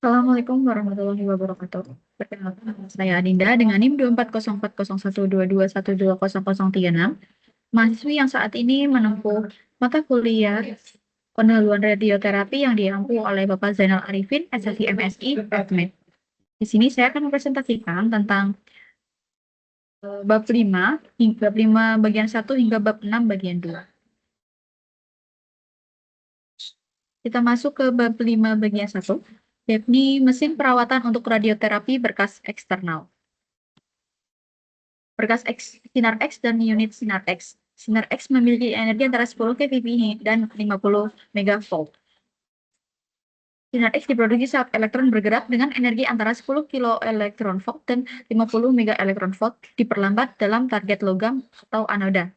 Assalamualaikum warahmatullahi wabarakatuh. Perkenalkan, nama saya Adinda dengan NIM 2404012121036, mahasiswi yang saat ini menempuh mata kuliah pendahuluan radioterapi yang diampu oleh Bapak Zainal Arifin, SSI MSI, FMED. Di sini saya akan mempresentasikan tentang bab 5, bab 5 bagian 1 hingga bab 6 bagian 2. Kita masuk ke bab 5 bagian 1, yakni mesin perawatan untuk radioterapi berkas eksternal. Berkas sinar X dan unit sinar X. Sinar X memiliki energi antara 10 keV dan 50 megavolt. Sinar X diproduksi saat elektron bergerak dengan energi antara 10 kiloelektronvolt dan 50 megaelektronvolt diperlambat dalam target logam atau anoda.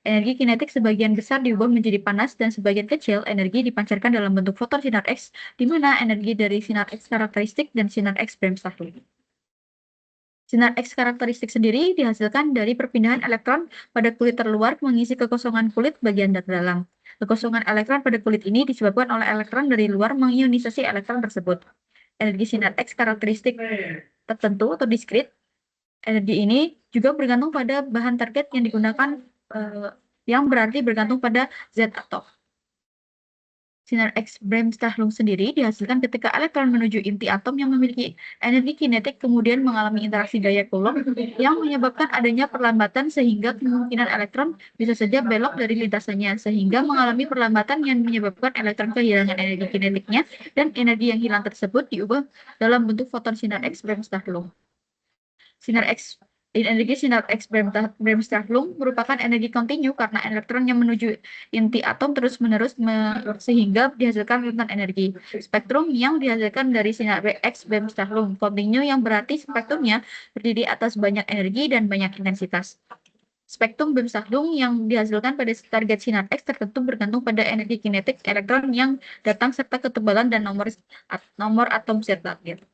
Energi kinetik sebagian besar diubah menjadi panas dan sebagian kecil energi dipancarkan dalam bentuk foton sinar X, di mana energi dari sinar X karakteristik dan sinar X Bremsstrahlung. Sinar X karakteristik sendiri dihasilkan dari perpindahan elektron pada kulit terluar mengisi kekosongan kulit bagian dalam. Kekosongan elektron pada kulit ini disebabkan oleh elektron dari luar mengionisasi elektron tersebut. Energi sinar X karakteristik tertentu atau diskrit. Energi ini juga bergantung pada bahan target yang digunakan, yang berarti bergantung pada Z atom. Sinar X Bremsstrahlung sendiri dihasilkan ketika elektron menuju inti atom yang memiliki energi kinetik kemudian mengalami interaksi gaya Coulomb yang menyebabkan adanya perlambatan sehingga kemungkinan elektron bisa saja belok dari lintasannya sehingga mengalami perlambatan yang menyebabkan elektron kehilangan energi kinetiknya dan energi yang hilang tersebut diubah dalam bentuk foton sinar X Bremsstrahlung. Energi sinar X Bremsstrahlung merupakan energi kontinu karena elektron yang menuju inti atom terus-menerus sehingga dihasilkan rentan energi. Spektrum yang dihasilkan dari sinar X Bremsstrahlung kontinu yang berarti spektrumnya terdiri atas banyak energi dan banyak intensitas. Spektrum Bremsstrahlung yang dihasilkan pada target sinar X tertentu bergantung pada energi kinetik elektron yang datang serta ketebalan dan nomor atom Z target.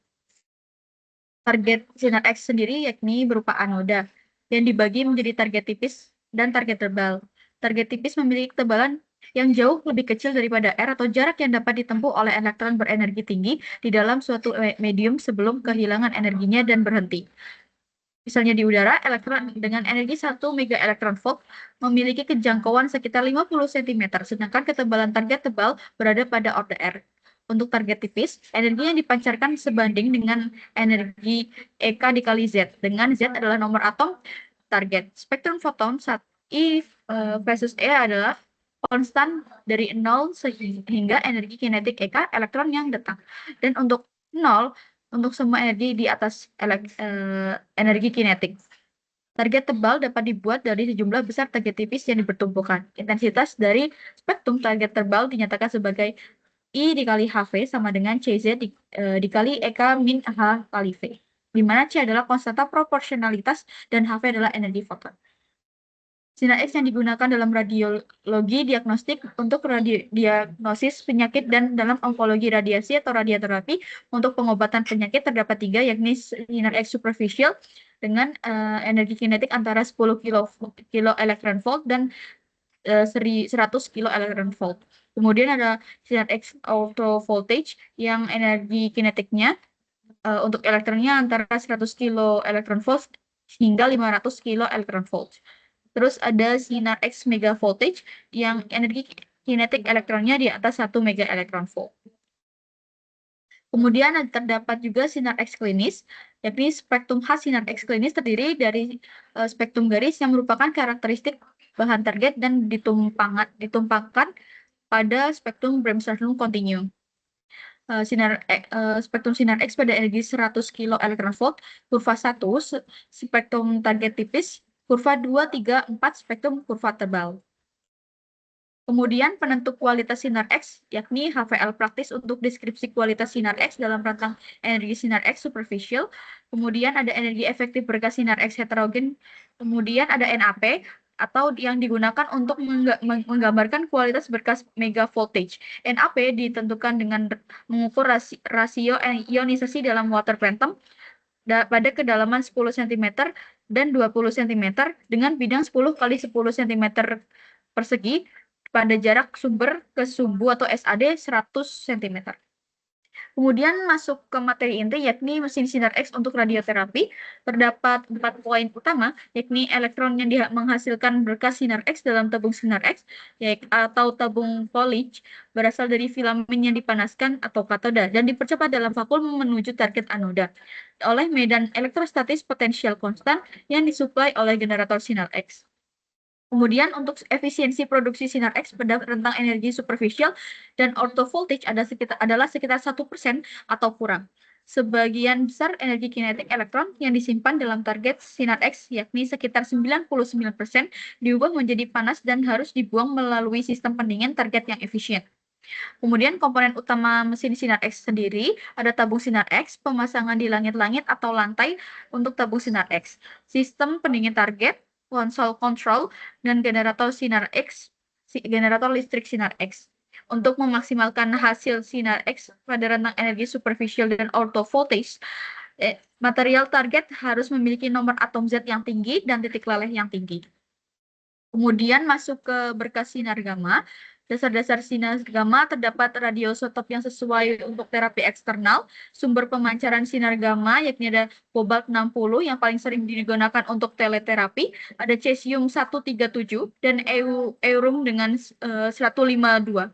Target sinar X sendiri yakni berupa anoda yang dibagi menjadi target tipis dan target tebal. Target tipis memiliki ketebalan yang jauh lebih kecil daripada R atau jarak yang dapat ditempuh oleh elektron berenergi tinggi di dalam suatu medium sebelum kehilangan energinya dan berhenti. Misalnya di udara, elektron dengan energi 1 megaelektronvolt memiliki kejangkauan sekitar 50 cm, sedangkan ketebalan target tebal berada pada orde R. Untuk target tipis, energi yang dipancarkan sebanding dengan energi EK dikali Z, dengan Z adalah nomor atom target. Spektrum foton saat I versus E adalah konstan dari 0 hingga energi kinetik EK elektron yang datang. Dan untuk 0, untuk semua energi di atas energi kinetik. Target tebal dapat dibuat dari sejumlah besar target tipis yang dipertumbuhkan. Intensitas dari spektrum target tebal dinyatakan sebagai I dikali HV sama dengan CZ dikali EK min H kali V, di mana C adalah konstanta proporsionalitas dan HV adalah energi foton. Sinar X yang digunakan dalam radiologi diagnostik untuk diagnosis penyakit dan dalam onkologi radiasi atau radioterapi untuk pengobatan penyakit terdapat 3, yakni sinar X superficial dengan energi kinetik antara 10 kilo elektron volt dan 100 kilo elektron volt. Kemudian ada sinar X auto voltage yang energi kinetiknya untuk elektronnya antara 100 kilo elektron volt hingga 500 kilo elektron volt. Terus ada sinar X mega voltage yang energi kinetik elektronnya di atas 1 mega elektron volt. Kemudian terdapat juga sinar X klinis, yakni spektrum khas sinar X klinis terdiri dari spektrum garis yang merupakan karakteristik bahan target dan ditumpangkan pada spektrum Bremsstrahlung kontinu. Spektrum sinar X pada energi 100 kilo elektron volt, kurva 1, spektrum target tipis, kurva 2, 3, 4, spektrum kurva tebal. Kemudian penentu kualitas sinar X, yakni HVL praktis untuk deskripsi kualitas sinar X dalam rentang energi sinar X superficial. Kemudian ada energi efektif berkas sinar X heterogen. Kemudian ada NAP, atau yang digunakan untuk menggambarkan kualitas berkas mega voltage. NAP ditentukan dengan mengukur rasio ionisasi dalam water quantum pada kedalaman 10 cm dan 20 cm dengan bidang 10 kali 10 cm persegi pada jarak sumber ke sumbu atau SAD 100 cm. Kemudian masuk ke materi inti, yakni mesin sinar X untuk radioterapi. Terdapat 4 poin utama, yakni elektron yang menghasilkan berkas sinar X dalam tabung sinar X, atau tabung Folic, berasal dari filamen yang dipanaskan atau katoda, dan dipercepat dalam vakum menuju target anoda oleh medan elektrostatis potensial konstan yang disuplai oleh generator sinar X. Kemudian untuk efisiensi produksi sinar X pada rentang energi superficial dan orthovoltage adalah sekitar 1% atau kurang. Sebagian besar energi kinetik elektron yang disimpan dalam target sinar X, yakni sekitar 99%, diubah menjadi panas dan harus dibuang melalui sistem pendingin target yang efisien. Kemudian komponen utama mesin sinar X sendiri ada tabung sinar X, pemasangan di langit-langit atau lantai untuk tabung sinar X, sistem pendingin target, konsol kontrol, dan generator sinar X, generator listrik sinar X. Untuk memaksimalkan hasil sinar X pada rentang energi superficial dan orthovoltage, material target harus memiliki nomor atom Z yang tinggi dan titik leleh yang tinggi. Kemudian masuk ke berkas sinar gamma. Dasar-dasar sinar gamma terdapat radioisotop yang sesuai untuk terapi eksternal. Sumber pemancaran sinar gamma yakni ada kobalt 60 yang paling sering digunakan untuk teleterapi, ada cesium 137 dan eurum dengan 152.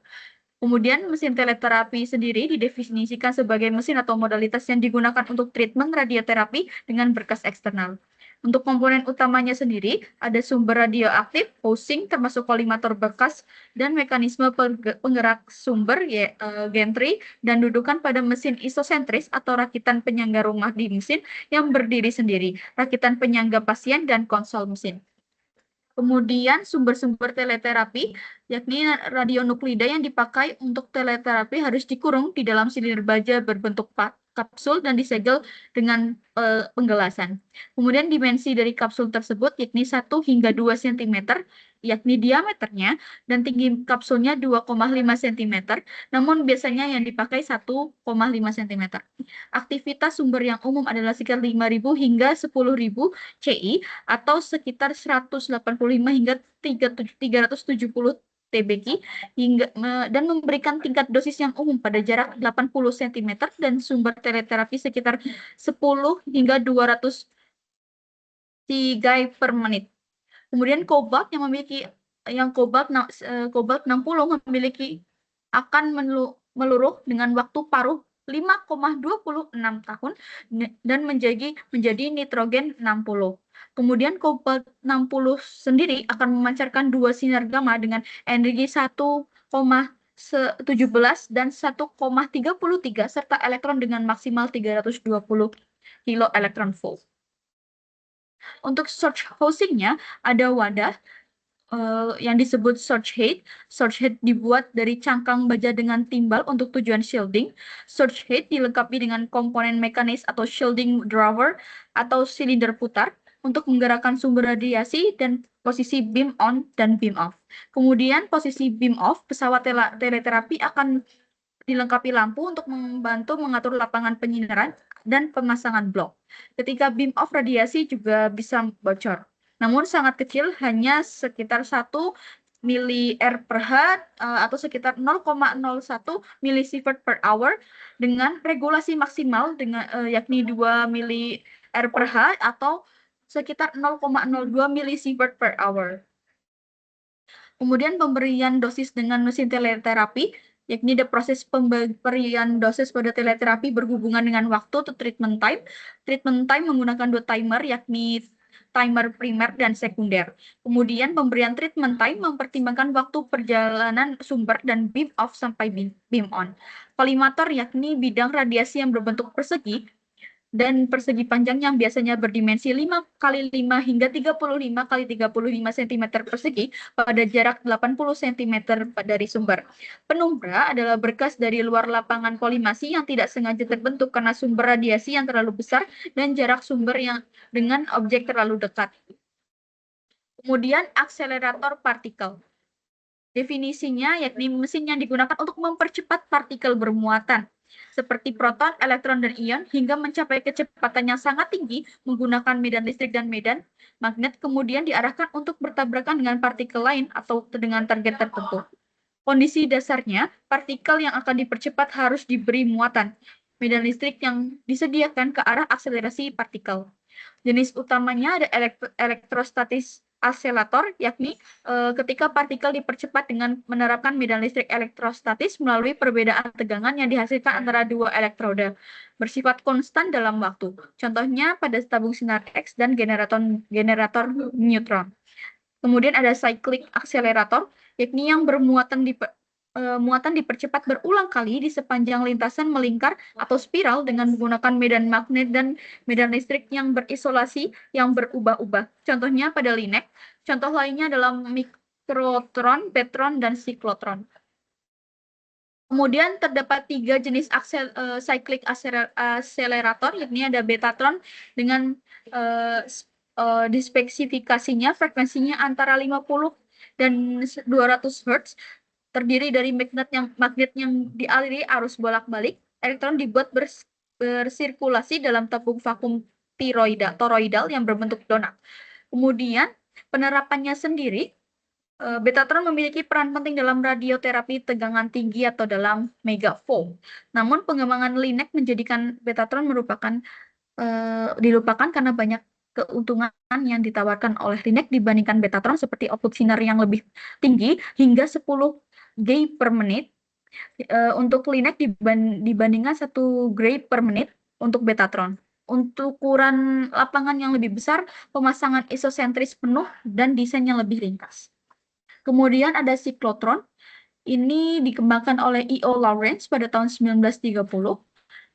Kemudian mesin teleterapi sendiri didefinisikan sebagai mesin atau modalitas yang digunakan untuk treatment radioterapi dengan berkas eksternal. Untuk komponen utamanya sendiri, ada sumber radioaktif, housing, termasuk kolimator bekas, dan mekanisme penggerak sumber, gantry, dan dudukan pada mesin isosentris atau rakitan penyangga rumah di mesin yang berdiri sendiri, rakitan penyangga pasien, dan konsol mesin. Kemudian sumber-sumber teleterapi, yakni radionuklida yang dipakai untuk teleterapi harus dikurung di dalam silinder baja berbentuk kapsul dan disegel dengan penggelasan. Kemudian dimensi dari kapsul tersebut yakni 1 hingga 2 cm, yakni diameternya, dan tinggi kapsulnya 2,5 cm, namun biasanya yang dipakai 1,5 cm. Aktivitas sumber yang umum adalah sekitar 5.000 hingga 10.000 CI, atau sekitar 185 hingga 370 TBq dan memberikan tingkat dosis yang umum pada jarak 80 cm dan sumber teleterapi sekitar 10 hingga 200 tigai per menit. Kemudian kobalt kobalt 60 memiliki akan meluruh dengan waktu paruh 5,26 tahun dan menjadi nitrogen 60. Kemudian kobalt 60 sendiri akan memancarkan 2 sinar gamma dengan energi 1,17 dan 1,33 serta elektron dengan maksimal 320 kilo elektron volt. Untuk search housing-nya ada wadah yang disebut search head. Search head dibuat dari cangkang baja dengan timbal untuk tujuan shielding. Search head dilengkapi dengan komponen mekanis atau shielding drawer atau silinder putar untuk menggerakkan sumber radiasi dan posisi beam on dan beam off. Kemudian posisi beam off, pesawat teleterapi akan dilengkapi lampu untuk membantu mengatur lapangan penyinaran dan pemasangan blok. Ketika beam off, radiasi juga bisa bocor. Namun sangat kecil, hanya sekitar 1 mili-R per H atau sekitar 0,01 milisievert per hour dengan regulasi maksimal yakni 2 mili-R per H atau sekitar 0,02 milisievert per hour. Kemudian pemberian dosis dengan mesin teleterapi, yakni proses pemberian dosis pada teleterapi berhubungan dengan waktu atau treatment time. Treatment time menggunakan 2 timer, yakni timer primer dan sekunder. Kemudian pemberian treatment time mempertimbangkan waktu perjalanan sumber dan beam off sampai beam on. Kolimator yakni bidang radiasi yang berbentuk persegi dan persegi panjang yang biasanya berdimensi 5 kali 5 hingga 35 kali 35 cm persegi pada jarak 80 cm dari sumber. Penumbra adalah berkas dari luar lapangan kolimasi yang tidak sengaja terbentuk karena sumber radiasi yang terlalu besar dan jarak sumber yang dengan objek terlalu dekat. Kemudian akselerator partikel. Definisinya yakni mesin yang digunakan untuk mempercepat partikel bermuatan seperti proton, elektron, dan ion hingga mencapai kecepatan yang sangat tinggi menggunakan medan listrik dan medan magnet, kemudian diarahkan untuk bertabrakan dengan partikel lain atau dengan target tertentu. Kondisi dasarnya, partikel yang akan dipercepat harus diberi muatan medan listrik yang disediakan ke arah akselerasi partikel. Jenis utamanya ada elektrostatis aselerator, yakni ketika partikel dipercepat dengan menerapkan medan listrik elektrostatis melalui perbedaan tegangan yang dihasilkan antara dua elektroda bersifat konstan dalam waktu. Contohnya pada tabung sinar X dan generator neutron. Kemudian ada cyclic accelerator, yakni yang muatan dipercepat berulang kali di sepanjang lintasan melingkar atau spiral dengan menggunakan medan magnet dan medan listrik yang berisolasi yang berubah-ubah. Contohnya pada LINEC. Contoh lainnya dalam mikrotron, petron, dan siklotron. Kemudian terdapat 3 jenis cyclic accelerator, yakni ada betatron dengan dispesifikasinya frekuensinya antara 50 dan 200 Hz, terdiri dari magnet yang dialiri arus bolak-balik. Elektron dibuat bersirkulasi dalam tabung vakum toroidal yang berbentuk donat. Kemudian penerapannya sendiri, betatron memiliki peran penting dalam radioterapi tegangan tinggi atau dalam megafoam. Namun pengembangan LINEC menjadikan betatron dilupakan karena banyak keuntungan yang ditawarkan oleh LINEC dibandingkan betatron, seperti output sinar yang lebih tinggi hingga 10 Gauge per menit untuk LINEC dibandingkan 1 Gauge per menit untuk betatron. Untuk ukuran lapangan yang lebih besar, pemasangan isosentris penuh, dan desain yang lebih ringkas. Kemudian ada siklotron. Ini dikembangkan oleh E.O. Lawrence pada tahun 1930.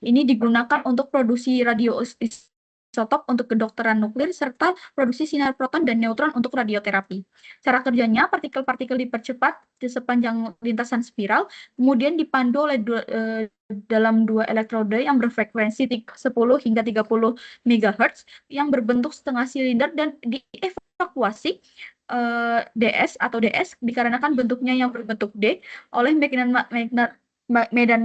Ini digunakan untuk produksi radioisotop untuk kedokteran nuklir serta produksi sinar proton dan neutron untuk radioterapi. Cara kerjanya, partikel-partikel dipercepat di sepanjang lintasan spiral, kemudian dipandu oleh dalam 2 elektroda yang berfrekuensi 10 hingga 30 MHz yang berbentuk setengah silinder dan dievakuasi DS atau DS dikarenakan bentuknya yang berbentuk D oleh medan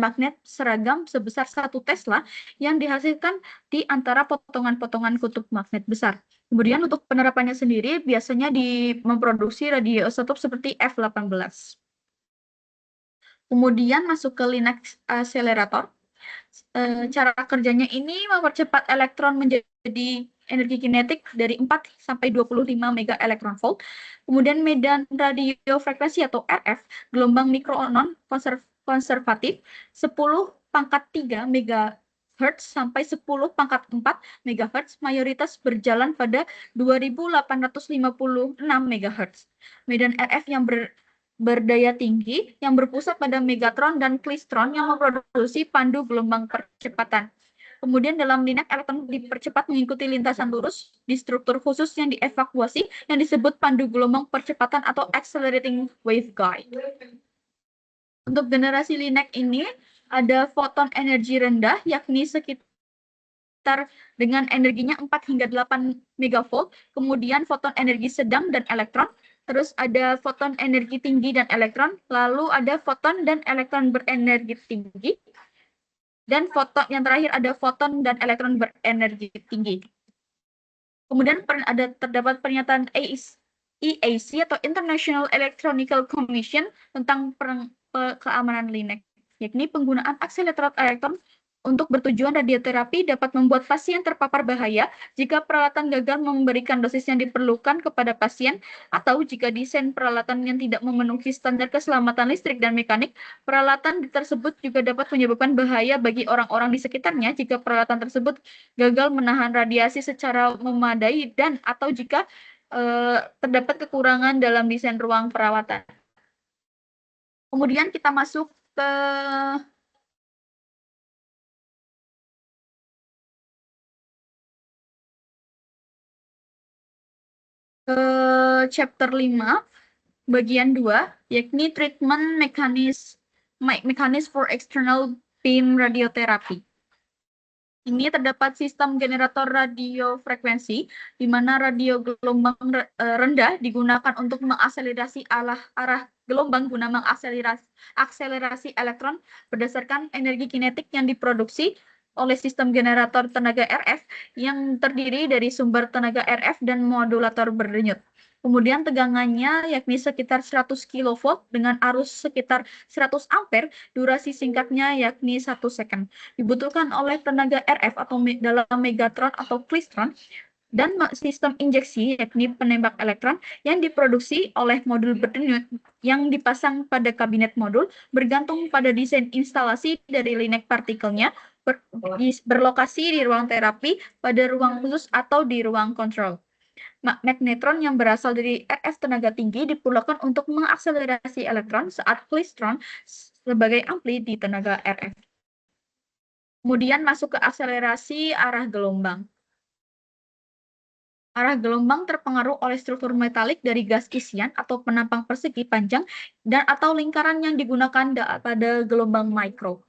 magnet seragam sebesar 1 Tesla yang dihasilkan di antara potongan-potongan kutub magnet besar. Kemudian untuk penerapannya sendiri biasanya memproduksi radioisotop seperti F18. Kemudian masuk ke LINEC accelerator. Cara kerjanya ini mempercepat elektron menjadi energi kinetik dari 4 sampai 25 mega elektron volt. Kemudian medan radiofrekuensi atau RF, gelombang mikronon konservatif 10⁻³ MHz sampai 10⁻⁴ MHz mayoritas berjalan pada 2856 MHz. Medan RF yang berdaya tinggi yang berpusat pada megatron dan klistron yang memproduksi pandu gelombang percepatan. Kemudian dalam LINEC elektron dipercepat mengikuti lintasan lurus di struktur khusus yang dievakuasi yang disebut pandu gelombang percepatan atau accelerating waveguide. Untuk generasi LINEC ini ada foton energi rendah, yakni sekitar dengan energinya 4 hingga 8 megavolt, kemudian foton energi sedang dan elektron, terus ada foton energi tinggi dan elektron, lalu ada foton dan elektron berenergi tinggi, dan foton yang terakhir ada foton dan elektron berenergi tinggi. Kemudian terdapat pernyataan EAC atau International Electronical Commission tentang keamanan LINEC, yakni penggunaan akselerator elektron untuk bertujuan radioterapi dapat membuat pasien terpapar bahaya jika peralatan gagal memberikan dosis yang diperlukan kepada pasien, atau jika desain peralatan yang tidak memenuhi standar keselamatan listrik dan mekanik. Peralatan tersebut juga dapat menyebabkan bahaya bagi orang-orang di sekitarnya jika peralatan tersebut gagal menahan radiasi secara memadai dan atau jika terdapat kekurangan dalam desain ruang perawatan. Kemudian kita masuk ke chapter 5, bagian 2, yakni treatment mechanism for external beam radiotherapy. Ini terdapat sistem generator radiofrekuensi, di mana radio gelombang rendah digunakan untuk mengakselerasi arah gelombang guna mengakselerasi elektron berdasarkan energi kinetik yang diproduksi oleh sistem generator tenaga RF yang terdiri dari sumber tenaga RF dan modulator berdenyut. Kemudian tegangannya yakni sekitar 100 kV dengan arus sekitar 100 ampere, durasi singkatnya yakni 1 second. Dibutuhkan oleh tenaga RF atau dalam megatron atau klistron dan sistem injeksi yakni penembak elektron yang diproduksi oleh modul berdenyut yang dipasang pada kabinet modul bergantung pada desain instalasi dari linek partikelnya berlokasi di ruang terapi, pada ruang khusus atau di ruang kontrol. Magnetron yang berasal dari RF tenaga tinggi diperlukan untuk mengakselerasi elektron saat klistron sebagai ampli di tenaga RF. Kemudian masuk ke akselerasi arah gelombang. Arah gelombang terpengaruh oleh struktur metalik dari gas isian atau penampang persegi panjang dan atau lingkaran yang digunakan pada gelombang mikro.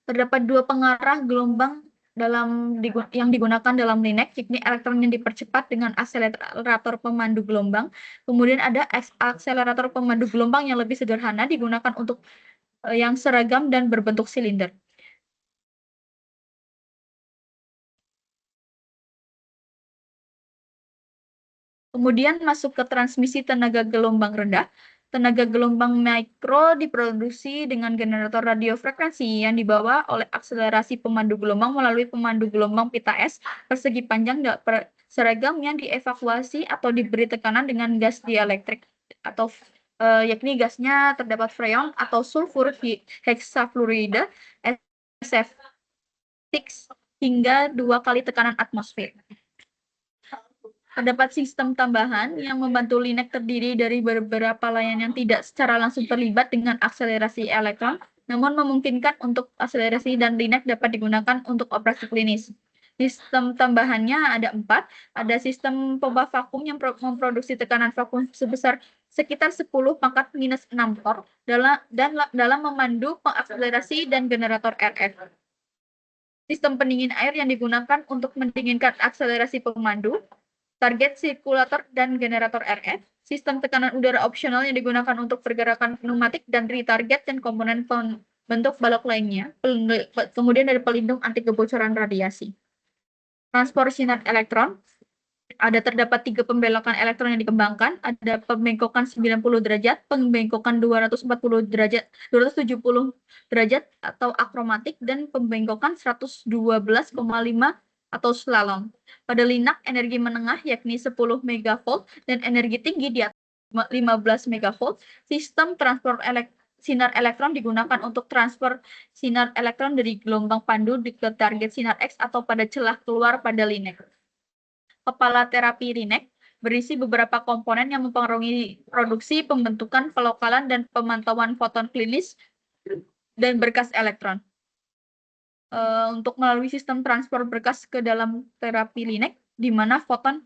Terdapat dua pengarah gelombang yang digunakan dalam linek, yakni elektron yang dipercepat dengan akselerator pemandu gelombang. Kemudian ada akselerator pemandu gelombang yang lebih sederhana digunakan untuk yang seragam dan berbentuk silinder. Kemudian masuk ke transmisi tenaga gelombang rendah. Tenaga gelombang mikro diproduksi dengan generator radiofrekuensi yang dibawa oleh akselerasi pemandu gelombang melalui pemandu gelombang pita S persegi panjang seragam yang dievakuasi atau diberi tekanan dengan gas dielektrik atau yakni gasnya terdapat freon atau sulfur heksafluorida SF6 hingga 2 kali tekanan atmosfer. Terdapat sistem tambahan yang membantu linek terdiri dari beberapa layan yang tidak secara langsung terlibat dengan akselerasi elektron, namun memungkinkan untuk akselerasi dan linek dapat digunakan untuk operasi klinis. Sistem tambahannya ada 4, ada sistem pompa vakum yang memproduksi tekanan vakum sebesar sekitar 10 pangkat minus 6 torr dalam memandu pengakselerasi dan generator RF. Sistem pendingin air yang digunakan untuk mendinginkan akselerasi pemandu, target sirkulator dan generator RF, sistem tekanan udara opsional yang digunakan untuk pergerakan pneumatik dan retarget dan komponen bentuk balok lainnya, kemudian dari pelindung anti kebocoran radiasi. Transport sinar elektron, terdapat 3 pembelokan elektron yang dikembangkan, ada pembengkokan 90 derajat, pembengkokan 270 derajat atau akromatik, dan pembengkokan 112,5 atau slalom. Pada linak energi menengah yakni 10 megavolt dan energi tinggi di atas 15 megavolt, sistem transport sinar elektron digunakan untuk transfer sinar elektron dari gelombang pandu ke target sinar X atau pada celah keluar pada linek. Kepala terapi linek berisi beberapa komponen yang mempengaruhi produksi, pembentukan, pelokalan, dan pemantauan foton klinis dan berkas elektron. Untuk melalui sistem transport berkas ke dalam terapi linek, di mana foton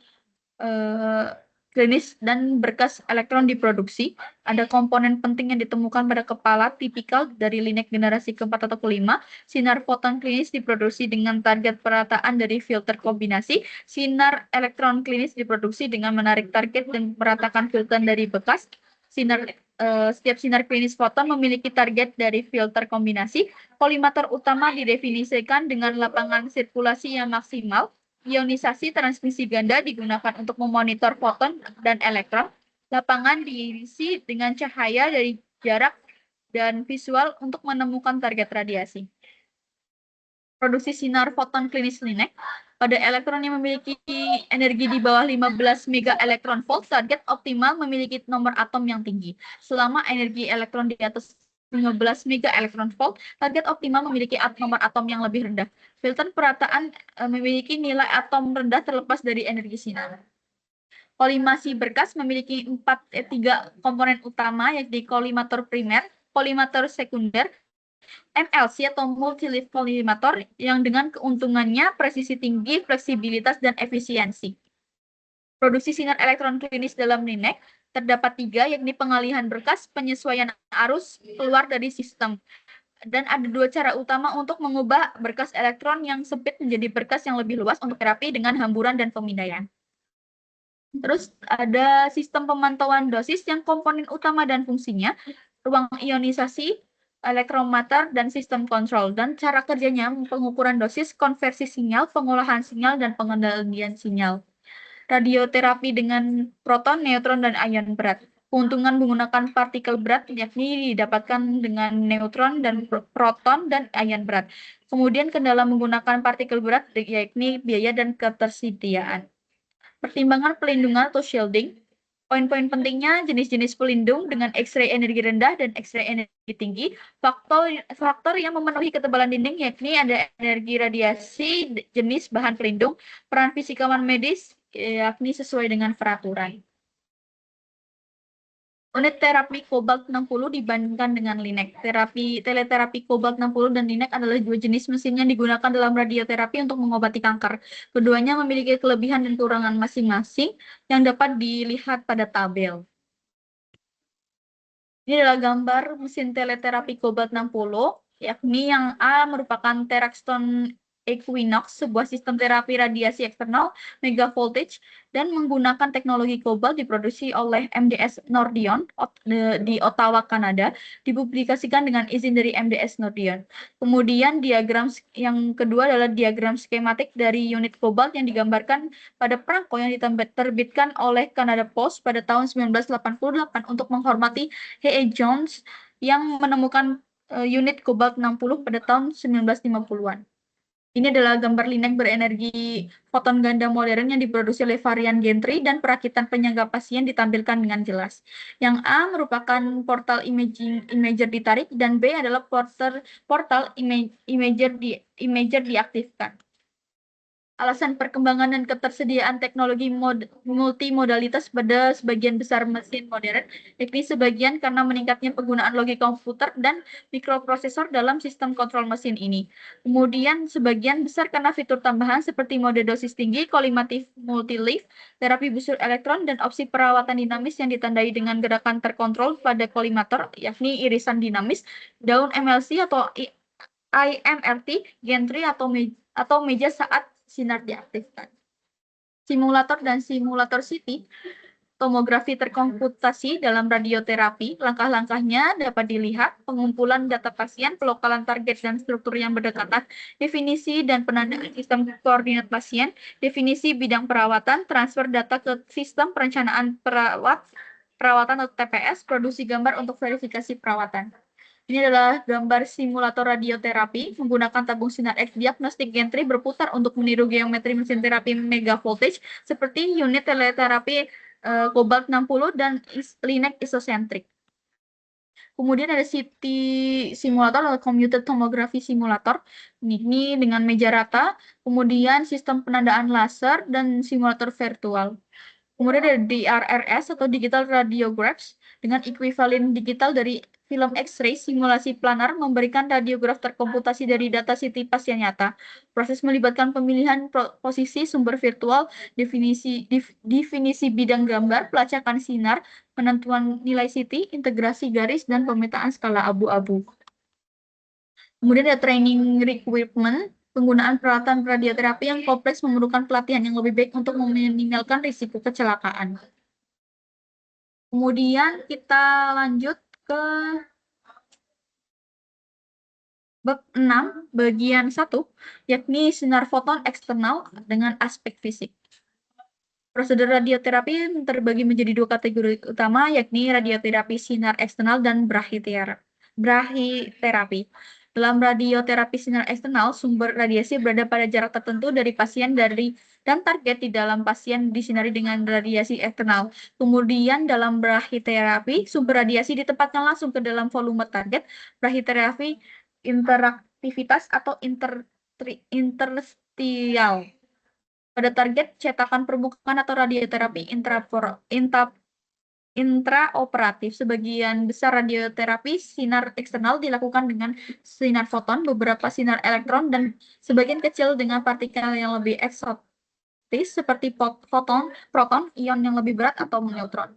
klinis dan berkas elektron diproduksi. Ada komponen penting yang ditemukan pada kepala tipikal dari linek generasi keempat atau kelima. Sinar foton klinis diproduksi dengan target perataan dari filter kombinasi. Sinar elektron klinis diproduksi dengan menarik target dan meratakan filter dari bekas. Setiap sinar klinis foton memiliki target dari filter kombinasi. Kolimator utama didefinisikan dengan lapangan sirkulasi yang maksimal. Ionisasi transmisi ganda digunakan untuk memonitor foton dan elektron. Lapangan diisi dengan cahaya dari jarak dan visual untuk menemukan target radiasi. Produksi sinar foton klinis linek. Pada elektron yang memiliki energi di bawah 15 mega elektron volt, target optimal memiliki nomor atom yang tinggi. Selama energi elektron di atas 15 mega elektron volt, target optimal memiliki nomor atom yang lebih rendah. Filter perataan memiliki nilai atom rendah terlepas dari energi sinar. Kolimasi berkas memiliki 3 komponen utama, yaitu kolimator primer, kolimator sekunder, MLC atau multi-leaf kolimator, yang dengan keuntungannya presisi tinggi, fleksibilitas, dan efisiensi. Produksi sinar elektron klinis dalam linek terdapat 3, yakni pengalihan berkas, penyesuaian arus keluar dari sistem. Dan ada 2 cara utama untuk mengubah berkas elektron yang sempit menjadi berkas yang lebih luas untuk terapi dengan hamburan dan pemindaian. Terus ada sistem pemantauan dosis yang komponen utama dan fungsinya, ruang ionisasi, elektrometer, dan sistem kontrol. Dan cara kerjanya pengukuran dosis, konversi sinyal, pengolahan sinyal, dan pengendalian sinyal. Radioterapi dengan proton, neutron, dan ion berat. Keuntungan menggunakan partikel berat yakni didapatkan dengan neutron dan proton dan ion berat. Kemudian kendala menggunakan partikel berat yakni biaya dan ketersediaan. Pertimbangan pelindungan atau shielding. Poin-poin pentingnya jenis-jenis pelindung dengan X-ray energi rendah dan X-ray energi tinggi. Faktor yang memenuhi ketebalan dinding yakni ada energi radiasi, jenis bahan pelindung, peran fisikawan medis yakni sesuai dengan peraturan. Unit terapi kobalt 60 dibandingkan dengan linek. Teleterapi kobalt 60 dan linek adalah dua jenis mesin yang digunakan dalam radioterapi untuk mengobati kanker. Keduanya memiliki kelebihan dan kekurangan masing-masing yang dapat dilihat pada tabel. Ini adalah gambar mesin teleterapi kobalt 60, yakni yang A merupakan Teraxton Equinox, sebuah sistem terapi radiasi eksternal mega voltage dan menggunakan teknologi kobalt diproduksi oleh MDS Nordion di Ottawa, Kanada, dipublikasikan dengan izin dari MDS Nordion. Kemudian diagram yang kedua adalah diagram skematik dari unit kobalt yang digambarkan pada perangko yang diterbitkan oleh Canada Post pada tahun 1988 untuk menghormati H.E. Jones yang menemukan unit kobalt 60 pada tahun 1950-an. Ini adalah gambar linek berenergi foton ganda modern yang diproduksi oleh varian Gentry dan perakitan penyangga pasien ditampilkan dengan jelas. Yang A merupakan portal imager ditarik dan B adalah portal imager diaktifkan. Alasan perkembangan dan ketersediaan teknologi multimodalitas pada sebagian besar mesin modern, yakni sebagian karena meningkatnya penggunaan logika komputer dan mikroprosesor dalam sistem kontrol mesin ini. Kemudian sebagian besar karena fitur tambahan seperti mode dosis tinggi, kolimatif multi-leaf, terapi busur elektron, dan opsi perawatan dinamis yang ditandai dengan gerakan terkontrol pada kolimator, yakni irisan dinamis, daun MLC atau IMRT, gantry atau meja saat sinar diaktifkan. Simulator dan simulator CT, tomografi terkomputasi dalam radioterapi, langkah-langkahnya dapat dilihat, pengumpulan data pasien, pelokalan target dan struktur yang berdekatan, definisi dan penandaan sistem koordinat pasien, definisi bidang perawatan, transfer data ke sistem perencanaan perawatan atau TPS, produksi gambar untuk verifikasi perawatan. Ini adalah gambar simulator radioterapi menggunakan tabung sinar X diagnostik gantry berputar untuk meniru geometri mesin terapi mega voltage seperti unit teleterapi kobalt 60 dan linek isosentrik. Kemudian ada CT simulator atau computed tomography simulator. Ini dengan meja rata, kemudian sistem penandaan laser dan simulator virtual. Kemudian ada DRRS atau Digital Radiographs dengan ekuivalen digital dari film X-ray simulasi planar memberikan radiograf terkomputasi dari data CT pasien nyata. Proses melibatkan pemilihan posisi sumber virtual, definisi bidang gambar, pelacakan sinar, penentuan nilai CT, integrasi garis, dan pemetaan skala abu-abu. Kemudian ada training requirement, penggunaan peralatan radioterapi yang kompleks memerlukan pelatihan yang lebih baik untuk meminimalkan risiko kecelakaan. Kemudian kita lanjut ke bab 6, bagian 1, yakni sinar foton eksternal dengan aspek fisik. Prosedur radioterapi terbagi menjadi dua kategori utama, yakni radioterapi sinar eksternal dan brachyterapi. Dalam radioterapi sinar eksternal, sumber radiasi berada pada jarak tertentu dari pasien dan target di dalam pasien disinari dengan radiasi eksternal. Kemudian dalam brachyterapi, sumber radiasi ditempatkan langsung ke dalam volume target. Brachyterapi interaktivitas atau interstitial. Pada target cetakan permukaan atau radioterapi intraoperatif. Sebagian besar radioterapi sinar eksternal dilakukan dengan sinar foton, beberapa sinar elektron, dan sebagian kecil dengan partikel yang lebih eksotis seperti proton, ion yang lebih berat, atau neutron.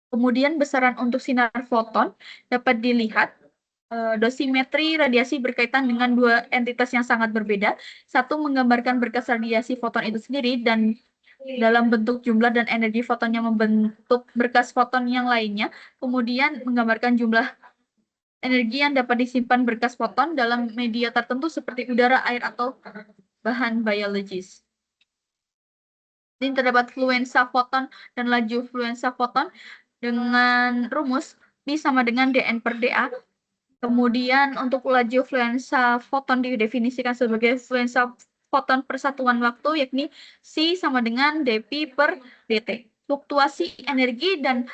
Kemudian besaran untuk sinar foton dapat dilihat. Dosimetri radiasi berkaitan dengan dua entitas yang sangat berbeda. Satu menggambarkan berkas radiasi foton itu sendiri dan dalam bentuk jumlah dan energi fotonnya membentuk berkas foton yang lainnya. Kemudian menggambarkan jumlah energi yang dapat disimpan berkas foton dalam media tertentu seperti udara, air, atau bahan biologis. Jadi terdapat fluensa foton dan laju fluensa foton dengan rumus B sama dengan dN per dA. Kemudian untuk laju fluensa foton didefinisikan sebagai fluensa foton per satuan waktu, yakni C sama dengan dP per dt. Fluktuasi energi dan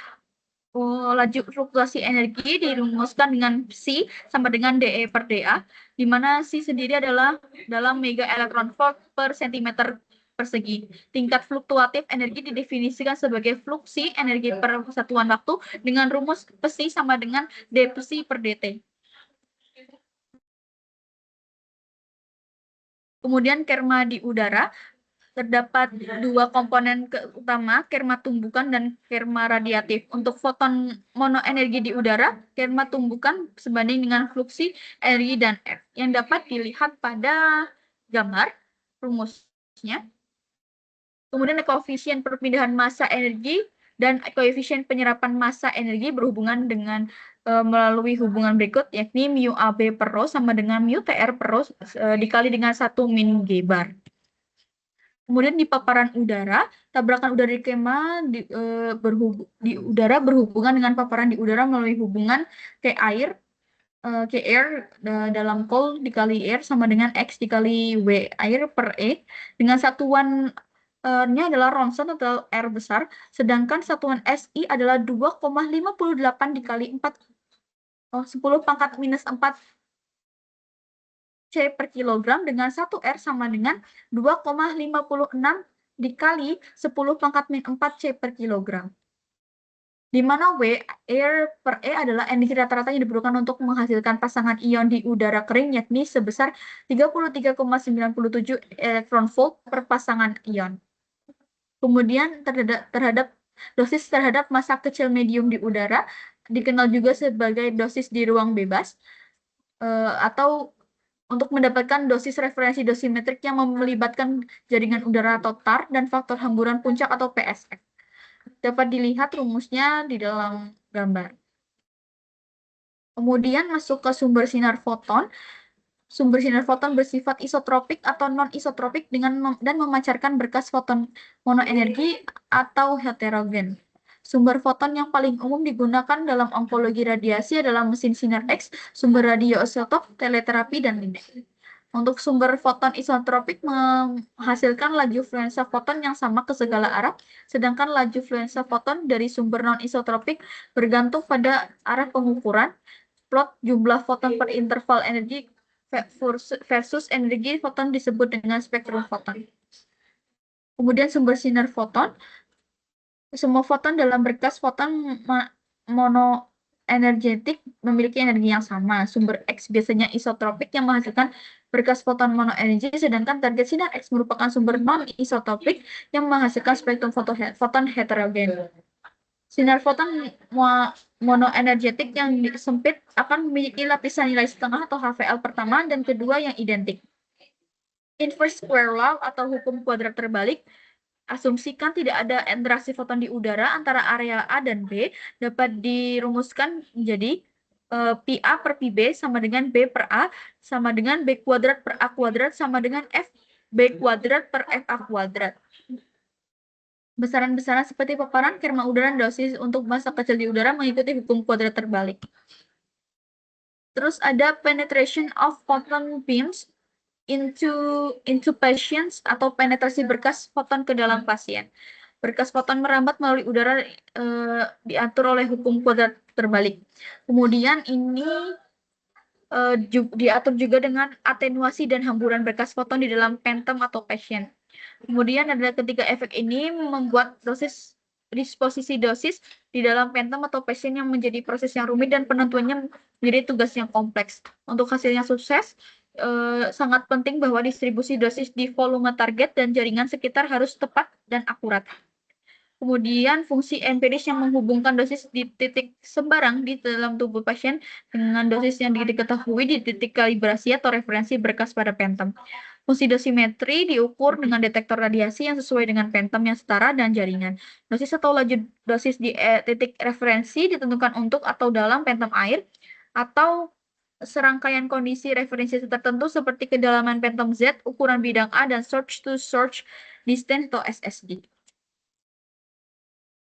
laju fluktuasi energi dirumuskan dengan C sama dengan dE per dA, di mana C sendiri adalah dalam mega elektron volt per centimeter persegi. Tingkat fluktuatif energi didefinisikan sebagai fluksi energi per satuan waktu dengan rumus Psi sama dengan dPsi per dt. Kemudian kerma di udara, terdapat dua komponen utama, kerma tumbukan dan kerma radiatif. Untuk foton monoenergi di udara, kerma tumbukan sebanding dengan fluksi energi dan F, yang dapat dilihat pada gambar rumusnya. Kemudian koefisien perpindahan massa energi dan koefisien penyerapan massa energi berhubungan dengan melalui hubungan berikut, yakni mu AB per rho sama dengan mu TR per rho dikali dengan 1 min G bar. Kemudian di paparan udara, tabrakan udara di kema di udara berhubungan dengan paparan di udara melalui hubungan K air dalam kol dikali air sama dengan X dikali W air per E, dengan satuan nya adalah ronsen atau R besar, sedangkan satuan SI adalah 2,58 dikali 4, 10 pangkat minus 4 C per kilogram, dengan 1 R sama dengan 2,56 dikali 10 pangkat min 4 C per kilogram. Di mana W, air per E adalah energi rata-rata yang diperlukan untuk menghasilkan pasangan ion di udara kering, yakni sebesar 33,97 elektron volt per pasangan ion. Kemudian terhadap dosis terhadap massa kecil medium di udara, dikenal juga sebagai dosis di ruang bebas, atau untuk mendapatkan dosis referensi dosimetrik yang melibatkan jaringan udara atau TAR dan faktor hamburan puncak atau PSF. Dapat dilihat rumusnya di dalam gambar. Kemudian masuk ke sumber sinar foton. Sumber sinar foton bersifat isotropik atau non-isotropik dan memancarkan berkas foton monoenergi atau heterogen. Sumber foton yang paling umum digunakan dalam onkologi radiasi adalah mesin sinar X, sumber radioisotop, teleterapi, dan lainnya. Untuk sumber foton isotropik menghasilkan laju fluensa foton yang sama ke segala arah, sedangkan laju fluensa foton dari sumber non-isotropik bergantung pada arah pengukuran. Plot jumlah foton per interval energi versus energi foton disebut dengan spektrum foton. Kemudian sumber sinar foton. Semua foton dalam berkas foton monoenergetik memiliki energi yang sama. Sumber X biasanya isotropik yang menghasilkan berkas foton monoenergi, sedangkan target sinar X merupakan sumber non-isotropik yang menghasilkan spektrum foton heterogen. Sinar foton monoenergetik yang sempit akan memiliki lapisan nilai setengah atau HVL pertama dan kedua yang identik. Inverse square law atau hukum kuadrat terbalik, asumsikan tidak ada interaksi foton di udara antara area A dan B, dapat dirumuskan menjadi PA per PB sama dengan B per A sama dengan B kuadrat per A kuadrat sama dengan F B kuadrat per FA kuadrat. Besaran-besaran seperti paparan, kerma udara, dan dosis untuk massa kecil di udara mengikuti hukum kuadrat terbalik. Terus ada penetration of photon beams into patients atau penetrasi berkas foton ke dalam pasien. Berkas foton merambat melalui udara diatur oleh hukum kuadrat terbalik. Kemudian ini diatur juga dengan atenuasi dan hamburan berkas foton di dalam phantom atau pasien. Kemudian ada ketiga efek ini membuat disposisi dosis di dalam phantom atau pasien yang menjadi proses yang rumit dan penentuannya menjadi tugas yang kompleks. Untuk hasilnya sukses, sangat penting bahwa distribusi dosis di volume target dan jaringan sekitar harus tepat dan akurat. Kemudian fungsi empiris yang menghubungkan dosis di titik sembarang di dalam tubuh pasien dengan dosis yang diketahui di titik kalibrasi atau referensi berkas pada phantom. Fungsi dosimetri diukur dengan detektor radiasi yang sesuai dengan phantom yang setara dan jaringan. Dosis atau laju dosis di titik referensi ditentukan untuk atau dalam phantom air atau serangkaian kondisi referensi tertentu seperti kedalaman phantom Z, ukuran bidang A, dan source to source distance atau SSD.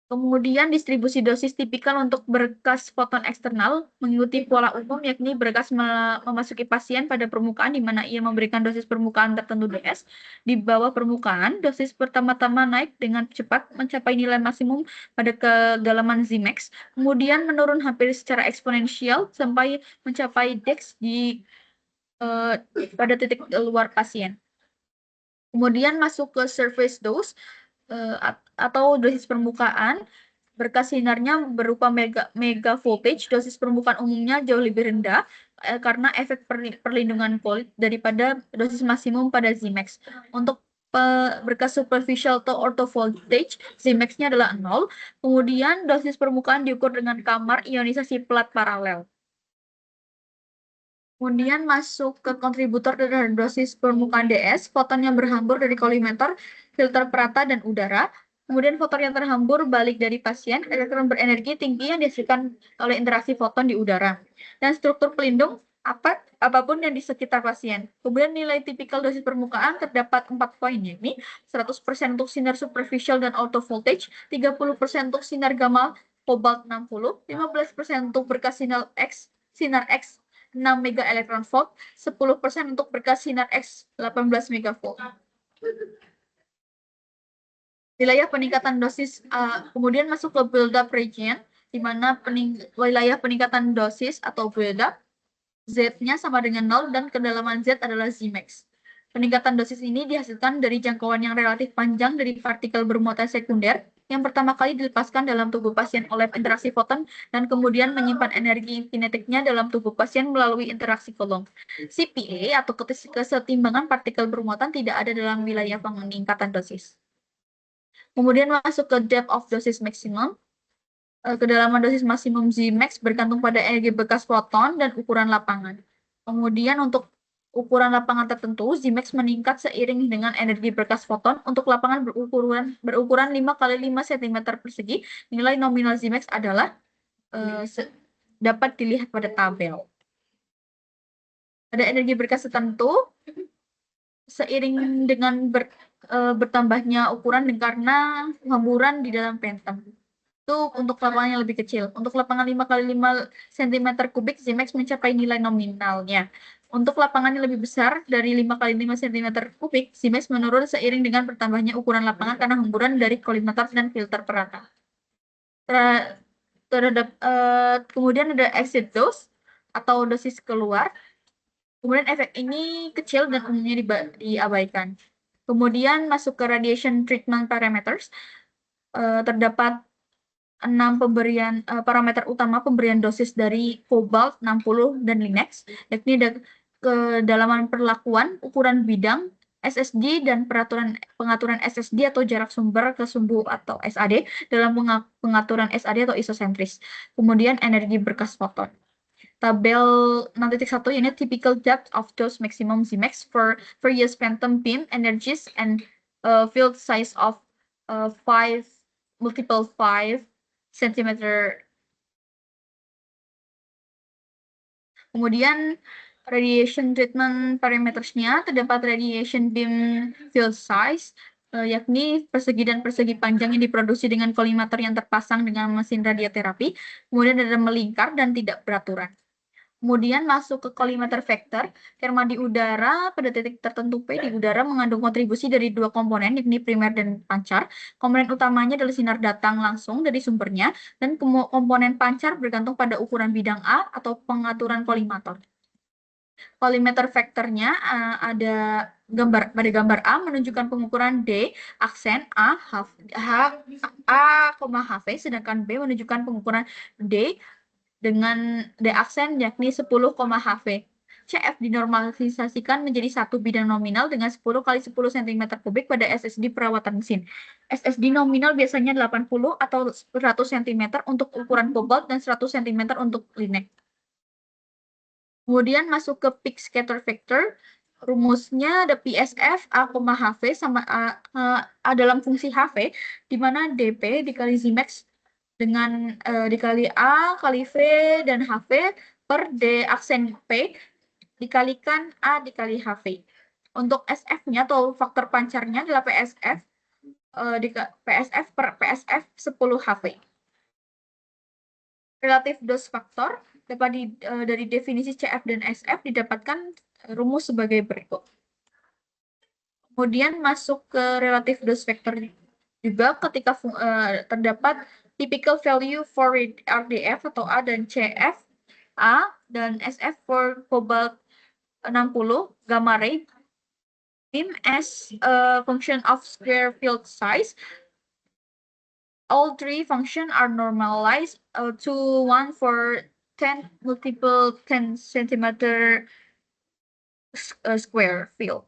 Kemudian distribusi dosis tipikal untuk berkas foton eksternal mengikuti pola umum, yakni berkas memasuki pasien pada permukaan di mana ia memberikan dosis permukaan tertentu DS. Di bawah permukaan, dosis pertama-tama naik dengan cepat mencapai nilai maksimum pada kedalaman Zmax, kemudian menurun hampir secara eksponensial sampai mencapai Dex pada titik luar pasien. Kemudian masuk ke surface dose atau dosis permukaan. Berkas sinarnya berupa mega voltage, dosis permukaan umumnya jauh lebih rendah karena efek perlindungan kulit daripada dosis maksimum pada Zmax. Untuk berkas superficial atau ortho voltage, Zmax-nya adalah 0. Kemudian dosis permukaan diukur dengan kamar ionisasi plat paralel. Kemudian masuk ke kontributor dari dosis permukaan DS, foton yang berhambur dari kolimeter, filter perata, dan udara. Kemudian foton yang terhambur balik dari pasien, elektron berenergi tinggi yang dihasilkan oleh interaksi foton di udara. Dan struktur pelindung apapun yang di sekitar pasien. Kemudian nilai tipikal dosis permukaan terdapat 4 poin, yakni 100% untuk sinar superficial dan auto voltage, 30% untuk sinar gamma kobalt 60, 15% untuk berkas sinar X 6 mega elektron volt, 10% untuk berkas sinar X 18 megavolt. Wilayah peningkatan dosis, kemudian masuk ke build-up region, di mana wilayah peningkatan dosis atau build-up, Z-nya sama dengan 0 dan kedalaman Z adalah Zmax. Peningkatan dosis ini dihasilkan dari jangkauan yang relatif panjang dari partikel bermuatan sekunder yang pertama kali dilepaskan dalam tubuh pasien oleh interaksi foton dan kemudian menyimpan energi kinetiknya dalam tubuh pasien melalui interaksi Coulomb. CPA atau kesetimbangan partikel bermuatan tidak ada dalam wilayah peningkatan dosis. Kemudian masuk ke depth of dosis maximum. Kedalaman dosis maksimum Zmax bergantung pada energi bekas foton dan ukuran lapangan. Kemudian untuk ukuran lapangan tertentu, Zmax meningkat seiring dengan energi bekas foton. Untuk lapangan berukuran 5 x 5 cm persegi, nilai nominal Zmax adalah dapat dilihat pada tabel. Pada energi bekas tertentu, seiring dengan bertambahnya ukuran karena hamburan di dalam phantom. Itu untuk lapangan yang lebih kecil. Untuk lapangan 5 x 5 cm kubik, Zmax mencapai nilai nominalnya. Untuk lapangan yang lebih besar dari 5 x 5 cm kubik, Zmax menurun seiring dengan bertambahnya ukuran lapangan karena hamburan dari kolimeter dan filter perata. Kemudian ada exit dose atau dosis keluar. Kemudian efek ini kecil dan umumnya diabaikan. Kemudian masuk ke radiation treatment parameters. Terdapat 6 parameter utama pemberian dosis dari Cobalt 60 dan Linux, yakni kedalaman perlakuan, ukuran bidang, SSD, dan pengaturan SSD atau jarak sumber ke sumbu atau SAD dalam pengaturan SAD atau isosentris. Kemudian energi berkas foton. Tabel 6.1 ini typical depth of dose maximum Zmax for various phantom beam energies and field size of 5 multiple 5 cm. Kemudian radiation treatment parametersnya terdapat radiation beam field size, yakni persegi dan persegi panjang yang diproduksi dengan kolimeter yang terpasang dengan mesin radioterapi. Kemudian ada melingkar dan tidak beraturan. Kemudian masuk ke kolimeter vector, kerma di udara pada titik tertentu P di udara mengandung kontribusi dari 2 komponen, yakni primer dan pancar. Komponen utamanya adalah sinar datang langsung dari sumbernya, dan komponen pancar bergantung pada ukuran bidang A atau pengaturan kolimator. Kolimeter vektornya ada pada gambar A menunjukkan pengukuran D aksen HV, sedangkan B menunjukkan pengukuran D dengan D aksen yakni 10, HV. CF dinormalisasikan menjadi satu bidang nominal dengan 10 x 10 cm kubik pada SSD perawatan mesin. SSD nominal biasanya 80 atau 100 cm untuk ukuran Cobalt dan 100 cm untuk Linux. Kemudian masuk ke peak scatter factor. Rumusnya ada PSF A, HV sama A dalam fungsi HV, di mana DP dikali Zmax dengan dikali A kali V dan HV per D aksen P dikalikan A dikali HV. Untuk SF-nya atau faktor pancarnya adalah PSF di PSF per PSF 10 Hv. Relatif dose faktor dapat dari definisi CF dan SF didapatkan rumus sebagai berikut. Kemudian masuk ke relatif dose factor juga ketika terdapat typical value for RDF atau A dan CF, A dan SF for cobalt 60 gamma ray beam as a function of square field size. All three functions are normalized to 1 for 10 multiple 10 centimeter square field.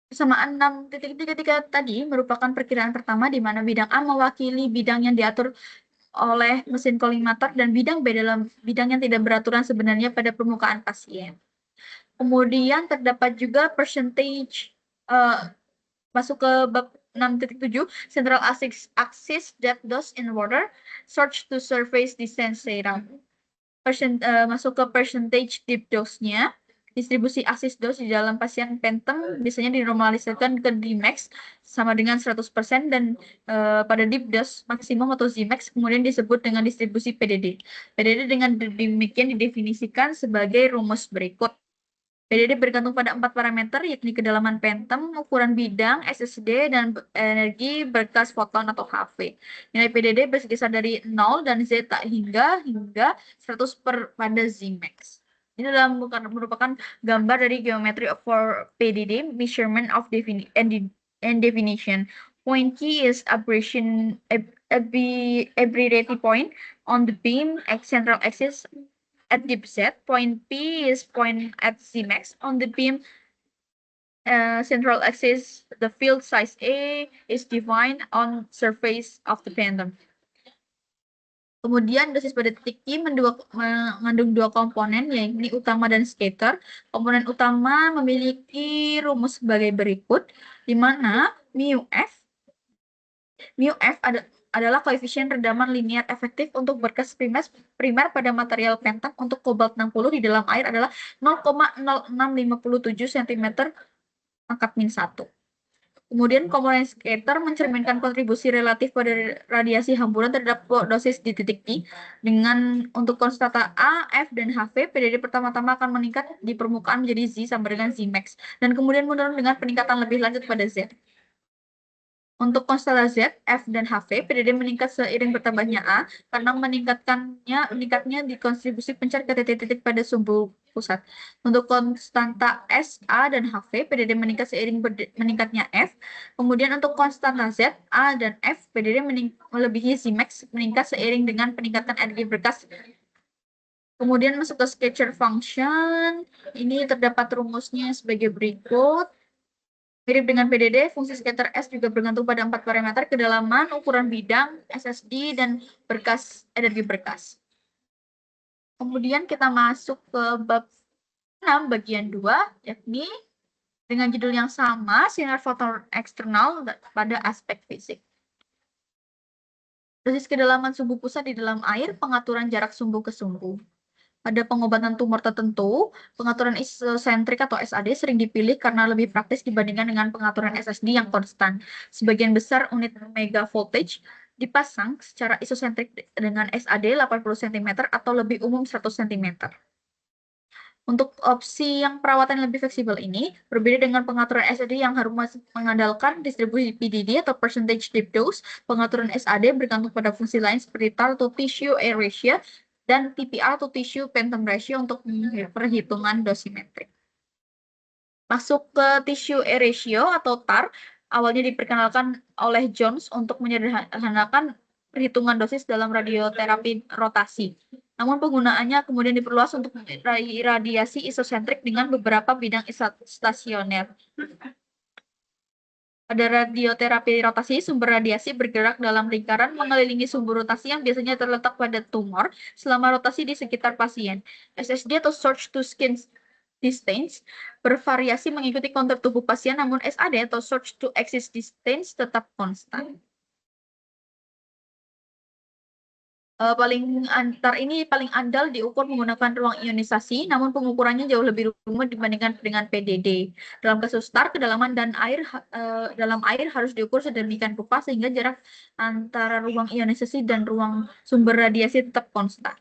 Persamaan 6.3 tadi merupakan perkiraan pertama di mana bidang A mewakili bidang yang diatur oleh mesin kolimator dan bidang B dalam bidang yang tidak beraturan sebenarnya pada permukaan pasien. Kemudian terdapat juga percentage masuk ke bab 6.7 central axis depth dose in water search to surface distance serum. Masuk ke percentage deep dose-nya. Distribusi aksis dose di dalam pasien Phantom biasanya dinormalisasikan ke Dmax sama dengan 100% dan pada deep dose maksimum atau Zmax kemudian disebut dengan distribusi PDD. PDD dengan demikian didefinisikan sebagai rumus berikut. PDD bergantung pada 4 parameter, yakni kedalaman Phantom, ukuran bidang, SSD, dan energi berkas foton atau HV. Nilai PDD berkisar dari 0 dan zeta hingga 100 pada Zmax. Ini adalah merupakan gambar dari geometry for PDD, measurement of and definition. Point key is aberration, aberrate point on the beam central axis at deep Z. Point P is point at Zmax on the beam central axis. The field size A is defined on surface of the phantom. Kemudian dosis pada titik T mengandung dua komponen, yaitu utama dan scatter. Komponen utama memiliki rumus sebagai berikut, di mana mu F adalah koefisien redaman linear efektif untuk berkas primer pada material Phantom untuk kobalt 60 di dalam air adalah 0,0657 cm pangkat min 1. Kemudian komponen scatter mencerminkan kontribusi relatif pada radiasi hamburan terhadap dosis di titik T. Dengan untuk konstanta A, F, dan HV, PDD pertama-tama akan meningkat di permukaan menjadi Z sama dengan Zmax. Dan kemudian menurun dengan peningkatan lebih lanjut pada Z. Untuk konstanta Z, F, dan HV, PDD meningkat seiring bertambahnya A karena meningkatnya di kontribusi pencar ke titik-titik pada sumbu pusat. Untuk konstanta S, A, dan HV, PDD meningkat seiring meningkatnya F. Kemudian untuk konstanta Z, A, dan F, PDD melebihi Zmax meningkat seiring dengan peningkatan energi berkas. Kemudian masuk ke scatter function. Ini terdapat rumusnya sebagai berikut. Mirip dengan PDD, fungsi scatter S juga bergantung pada 4 parameter, kedalaman, ukuran bidang, SSD, dan energi berkas. Kemudian kita masuk ke bab 6 bagian 2, yakni dengan judul yang sama, sinar foton eksternal pada aspek fisik. Dosis kedalaman sumbu pusat di dalam air, pengaturan jarak sumbu ke sumbu. Pada pengobatan tumor tertentu, pengaturan isosentrik atau SAD sering dipilih karena lebih praktis dibandingkan dengan pengaturan SSD yang konstan. Sebagian besar unit mega voltage dipasang secara isosentrik dengan SAD 80 cm atau lebih umum 100 cm. Untuk opsi yang perawatan lebih fleksibel ini, berbeda dengan pengaturan SAD yang harus mengandalkan distribusi PDD atau percentage deep dose, pengaturan SAD bergantung pada fungsi lain seperti TAR atau tissue air ratio, dan TPR atau tissue phantom ratio untuk perhitungan dosimetrik. Masuk ke tissue air ratio atau TAR, awalnya diperkenalkan oleh Jones untuk menyederhanakan perhitungan dosis dalam radioterapi rotasi. Namun penggunaannya kemudian diperluas untuk radiasi isosentrik dengan beberapa bidang stasioner. Pada radioterapi rotasi, sumber radiasi bergerak dalam lingkaran mengelilingi sumber rotasi yang biasanya terletak pada tumor selama rotasi di sekitar pasien. SSD atau search to skin distance bervariasi mengikuti kontur tubuh pasien, namun SAD atau search to axis distance tetap konstan. Ini paling andal diukur menggunakan ruang ionisasi, namun pengukurannya jauh lebih rumit dibandingkan dengan PDD. Dalam kasus STAR, kedalaman dalam air harus diukur sedemikian rupa sehingga jarak antara ruang ionisasi dan ruang sumber radiasi tetap konstan.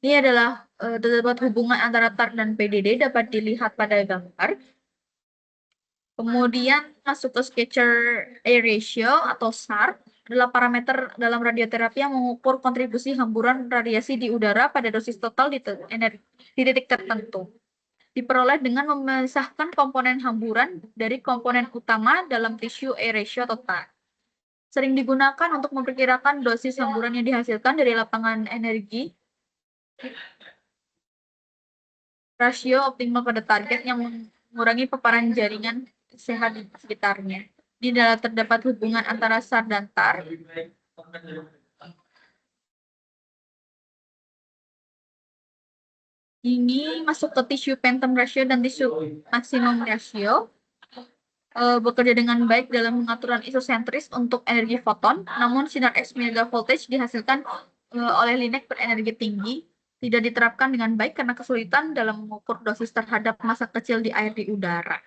Ini adalah terdapat hubungan antara TAR dan PDD dapat dilihat pada gambar. Kemudian masuk ke Scatter Air Ratio atau SAR adalah parameter dalam radioterapi yang mengukur kontribusi hamburan radiasi di udara pada dosis total di titik tertentu. Diperoleh dengan memisahkan komponen hamburan dari komponen utama dalam tisu air ratio atau TAR. Sering digunakan untuk memperkirakan dosis hamburan yang dihasilkan dari lapangan energi rasio optimal pada target yang mengurangi paparan jaringan sehat di sekitarnya. Ini adalah terdapat hubungan antara SAR dan TAR. Ini masuk ke tisu phantom ratio dan tisu maksimum ratio. Bekerja dengan baik dalam pengaturan isosentris untuk energi foton, namun sinar X megavoltage dihasilkan oleh linek berenergi tinggi tidak diterapkan dengan baik karena kesulitan dalam mengukur dosis terhadap massa kecil di air di udara.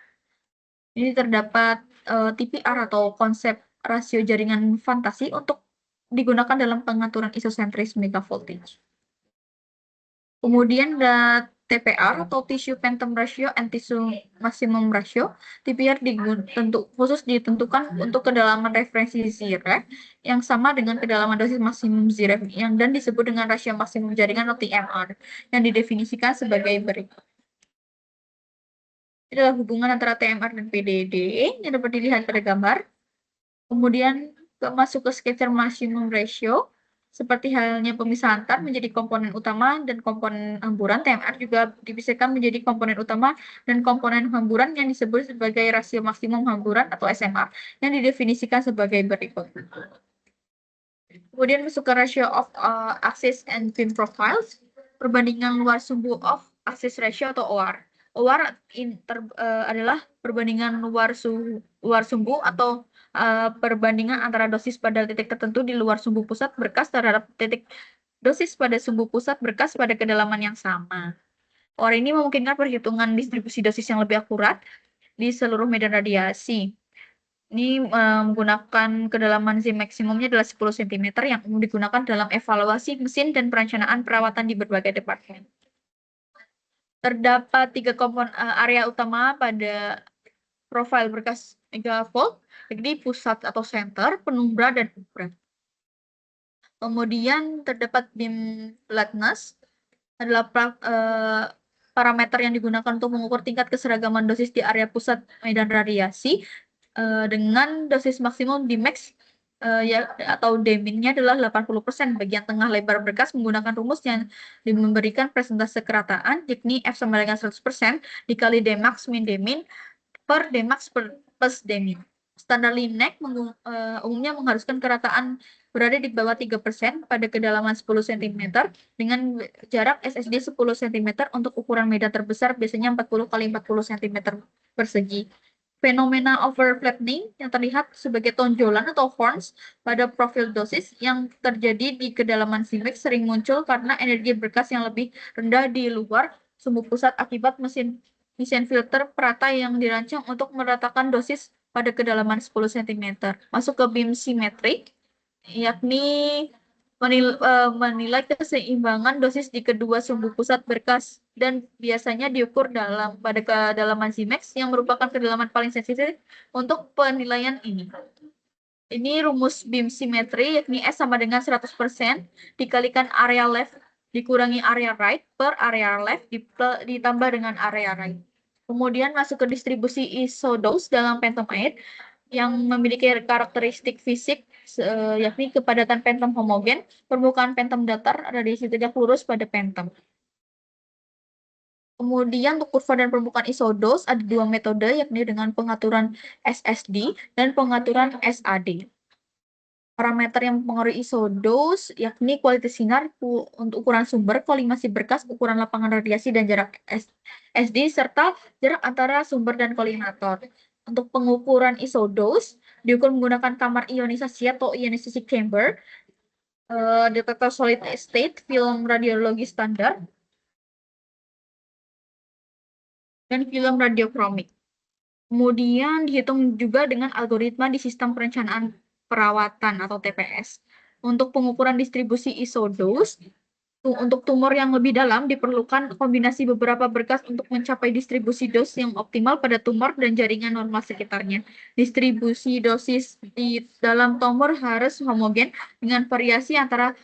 Ini terdapat TPR atau konsep rasio jaringan fantasi untuk digunakan dalam pengaturan isosentris megavoltage. Kemudian ada TPR atau tissue phantom ratio and tissue maximum ratio. TPR khusus ditentukan untuk kedalaman referensi ZREF yang sama dengan kedalaman dosis maksimum ZREF dan disebut dengan rasio maksimum jaringan atau TMR yang didefinisikan sebagai berikut. Ini adalah hubungan antara TMR dan PDD yang dapat dilihat pada gambar. Kemudian masuk ke scatter maximum ratio. Seperti halnya pemisahan TAR menjadi komponen utama dan komponen hamburan, TMR juga dipisahkan menjadi komponen utama dan komponen hamburan yang disebut sebagai rasio maksimum hamburan atau SMR yang didefinisikan sebagai berikut. Kemudian masuk ke ratio of axis and beam profiles, perbandingan luar sumbu of axis ratio atau OR. OR adalah perbandingan luar sumbu atau perbandingan antara dosis pada titik tertentu di luar sumbu pusat berkas terhadap titik dosis pada sumbu pusat berkas pada kedalaman yang sama. OR ini memungkinkan perhitungan distribusi dosis yang lebih akurat di seluruh medan radiasi. Ini menggunakan kedalaman Z maksimumnya adalah 10 cm yang umum digunakan dalam evaluasi mesin dan perencanaan perawatan di berbagai departemen. Terdapat 3 area utama pada profil berkas megavolt, jadi pusat atau center, penumbra, dan umbra. Kemudian terdapat beam flatness, adalah parameter yang digunakan untuk mengukur tingkat keseragaman dosis di area pusat medan radiasi dengan dosis maksimum di max atau Dmin-nya adalah 80%. Bagian tengah lebar berkas menggunakan rumus yang memberikan persentase kerataan, yakni F sama dengan 100% dikali Dmax min Dmin per Dmax plus Dmin. Standar linek umumnya mengharuskan kerataan berada di bawah 3% pada kedalaman 10 cm dengan jarak SSD 10 cm untuk ukuran medan terbesar biasanya 40 kali 40 cm persegi. Fenomena overflattening yang terlihat sebagai tonjolan atau horns pada profil dosis yang terjadi di kedalaman CMAX sering muncul karena energi berkas yang lebih rendah di luar sumbu pusat akibat mesin filter perata yang dirancang untuk meratakan dosis pada kedalaman 10 cm. Masuk ke beam symmetric, yakni menilai keseimbangan dosis di kedua sumbu pusat berkas dan biasanya diukur pada kedalaman Zmax yang merupakan kedalaman paling sensitif untuk penilaian ini. Ini rumus beam symmetry, yakni S sama dengan 100% dikalikan area left dikurangi area right per area left ditambah dengan area right. Kemudian masuk ke distribusi isodose dalam phantom air yang memiliki karakteristik fisik yakni kepadatan phantom homogen, permukaan phantom datar, radiasi tegak lurus pada phantom. Kemudian untuk kurva dan permukaan isodose ada 2 metode, yakni dengan pengaturan SSD dan pengaturan SAD. Parameter yang mempengaruhi isodose yakni kualitas sinar untuk ukuran sumber, kolimasi berkas, ukuran lapangan radiasi, dan jarak SD, serta jarak antara sumber dan kolimator. Untuk pengukuran isodose diukur menggunakan kamar ionisasi atau ionisasi chamber detektor solid state, film radiologi standar, dan film radiokromik. Kemudian dihitung juga dengan algoritma di sistem perencanaan perawatan atau TPS. Untuk pengukuran distribusi isodose, untuk tumor yang lebih dalam diperlukan kombinasi beberapa berkas untuk mencapai distribusi dos yang optimal pada tumor dan jaringan normal sekitarnya. Distribusi dosis di dalam tumor harus homogen dengan variasi antara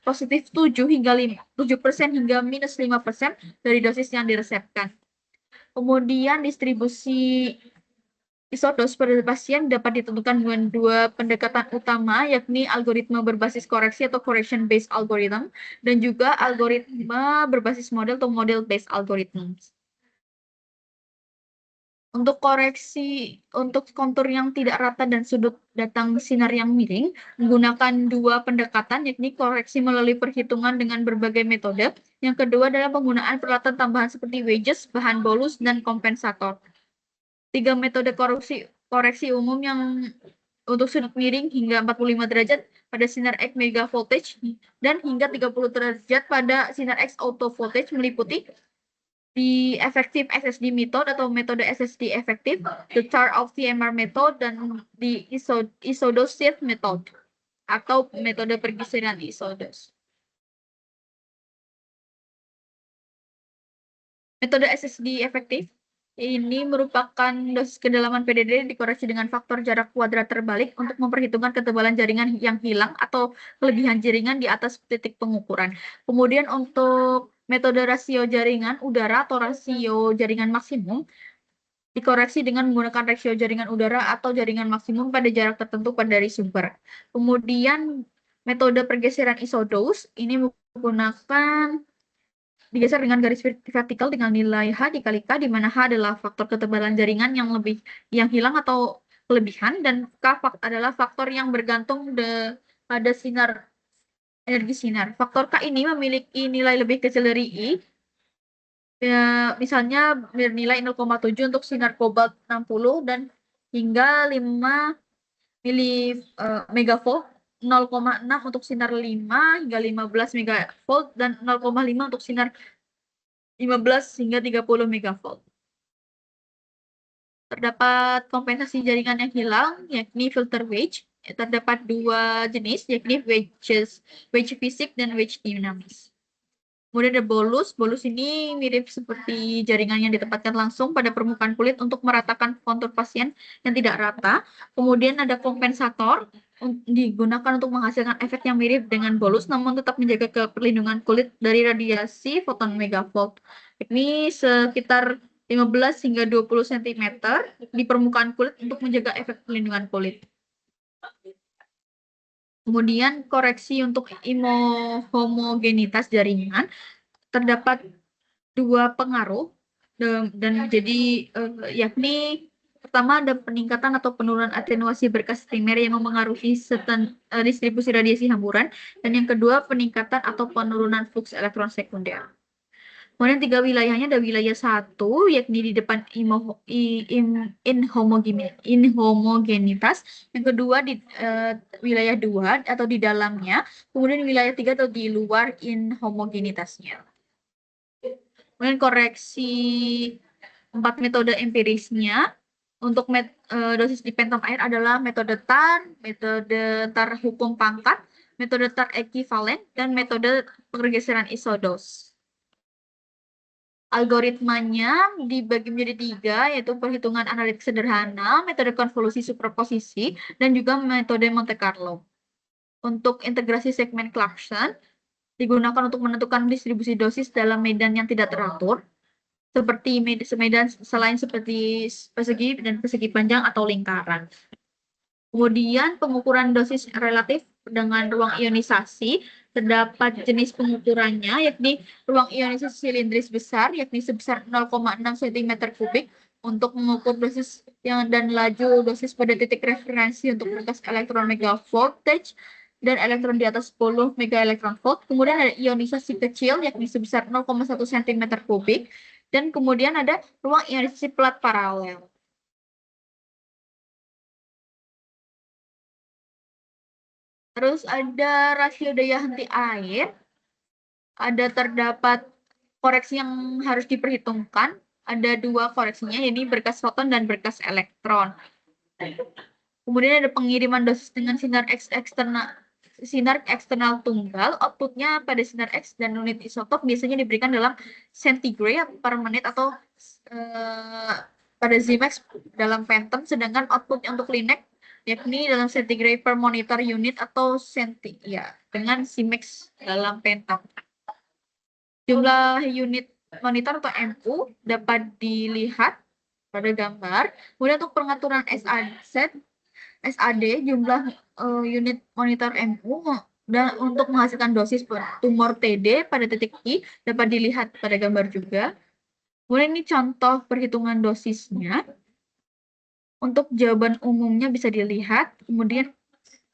positif 7% hingga minus 5% dari dosis yang diresepkan. Kemudian distribusi isodos pada pasien dapat ditentukan dengan dua pendekatan utama, yakni algoritma berbasis koreksi atau correction based algorithm, dan juga algoritma berbasis model atau model based algorithm. Untuk koreksi untuk kontur yang tidak rata dan sudut datang sinar yang miring, menggunakan dua pendekatan, yakni koreksi melalui perhitungan dengan berbagai metode. Yang kedua adalah penggunaan peralatan tambahan seperti wedges, bahan bolus, dan kompensator. Tiga metode koreksi umum yang untuk sudut miring hingga 45 derajat pada sinar X mega voltage dan hingga 30 derajat pada sinar X auto voltage meliputi di efektif SSD method atau metode SSD efektif, the char of TMR method, dan di isodose method atau metode pergeseran isodose. Metode SSD efektif ini merupakan dosis kedalaman PDD dikoreksi dengan faktor jarak kuadrat terbalik untuk memperhitungkan ketebalan jaringan yang hilang atau kelebihan jaringan di atas titik pengukuran. Kemudian untuk metode rasio jaringan udara atau rasio jaringan maksimum dikoreksi dengan menggunakan rasio jaringan udara atau jaringan maksimum pada jarak tertentu dari sumber. Kemudian metode pergeseran isodose ini menggunakan digeser dengan garis vertikal dengan nilai H dikali K, di mana H adalah faktor ketebalan jaringan yang hilang atau kelebihan, dan K adalah faktor yang bergantung pada energi sinar. Faktor K ini memiliki nilai lebih kecil dari I, misalnya bernilai 0,7 untuk sinar kobalt 60 dan hingga 5 megavolt, 0,6 untuk sinar 5 hingga 15 megavolt, dan 0,5 untuk sinar 15 hingga 30 megavolt. Terdapat kompensasi jaringan yang hilang, yakni filter wedge. Terdapat dua jenis, yakni wedge fisik dan wedge dinamis. Kemudian ada bolus. Bolus ini mirip seperti jaringan yang ditempatkan langsung pada permukaan kulit untuk meratakan kontur pasien yang tidak rata. Kemudian ada kompensator, digunakan untuk menghasilkan efek yang mirip dengan bolus, namun tetap menjaga perlindungan kulit dari radiasi foton megavolt. Ini sekitar 15 hingga 20 cm di permukaan kulit untuk menjaga efek perlindungan kulit. Kemudian koreksi untuk homogenitas jaringan, terdapat dua pengaruh dan jadi yakni pertama ada peningkatan atau penurunan atenuasi berkas primer yang mempengaruhi distribusi radiasi hamburan, dan yang kedua peningkatan atau penurunan flux elektron sekunder. Kemudian tiga wilayahnya ada wilayah 1, yakni di depan inhomogenitas, yang kedua di wilayah 2 atau di dalamnya, kemudian wilayah 3 atau di luar inhomogenitasnya. Kemudian koreksi 4 metode empirisnya. Untuk dosis di pentom air adalah metode tar hukum pangkat, metode tar ekivalen, dan metode pergeseran isodos. Algoritmanya dibagi menjadi 3, yaitu perhitungan analitik sederhana, metode konvolusi superposisi, dan juga metode Monte Carlo. Untuk integrasi segmen Clarkson, digunakan untuk menentukan distribusi dosis dalam medan yang tidak teratur, seperti medan selain seperti persegi dan persegi panjang atau lingkaran. Kemudian pengukuran dosis relatif dengan ruang ionisasi, terdapat jenis pengukurannya, yakni ruang ionisasi silindris besar, yakni sebesar 0,6 cm3 untuk mengukur dosis dan laju dosis pada titik referensi untuk berkas elektron megavoltage dan elektron di atas 10 megaelektronvolt. Kemudian ada ionisasi kecil, yakni sebesar 0,1 cm3, dan kemudian ada ruang ionisasi plat paralel. Terus ada rasio daya henti air, terdapat koreksi yang harus diperhitungkan. Ada dua koreksinya, yaitu berkas foton dan berkas elektron. Kemudian ada pengiriman dosis dengan sinar eksternal tunggal. Outputnya pada sinar X dan unit isotop biasanya diberikan dalam centigrade per menit atau pada Zimax dalam Phantom, sedangkan outputnya untuk Linux yakni dalam centigrade per monitor unit atau dengan Zimax dalam Phantom. Jumlah unit monitor atau MU dapat dilihat pada gambar. Kemudian untuk pengaturan SAD jumlah unit monitor MU dan untuk menghasilkan dosis tumor TD pada titik I dapat dilihat pada gambar juga. Kemudian ini contoh perhitungan dosisnya. Untuk jawaban umumnya bisa dilihat. Kemudian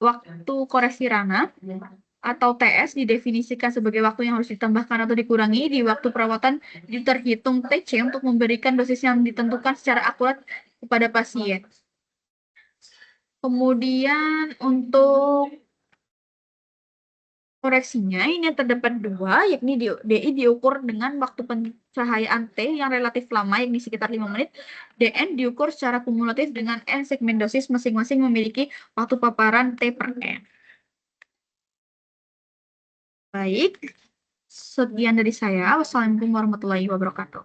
waktu koreksi Rana atau TS didefinisikan sebagai waktu yang harus ditambahkan atau dikurangi di waktu perawatan, terhitung TC untuk memberikan dosis yang ditentukan secara akurat kepada pasien. Kemudian untuk koreksinya ini terdapat dua, yakni DI diukur dengan waktu pencahayaan T yang relatif lama, yakni sekitar 5 menit. DN diukur secara kumulatif dengan N segmen dosis masing-masing memiliki waktu paparan T per N. Baik, sekian dari saya. Wassalamualaikum warahmatullahi wabarakatuh.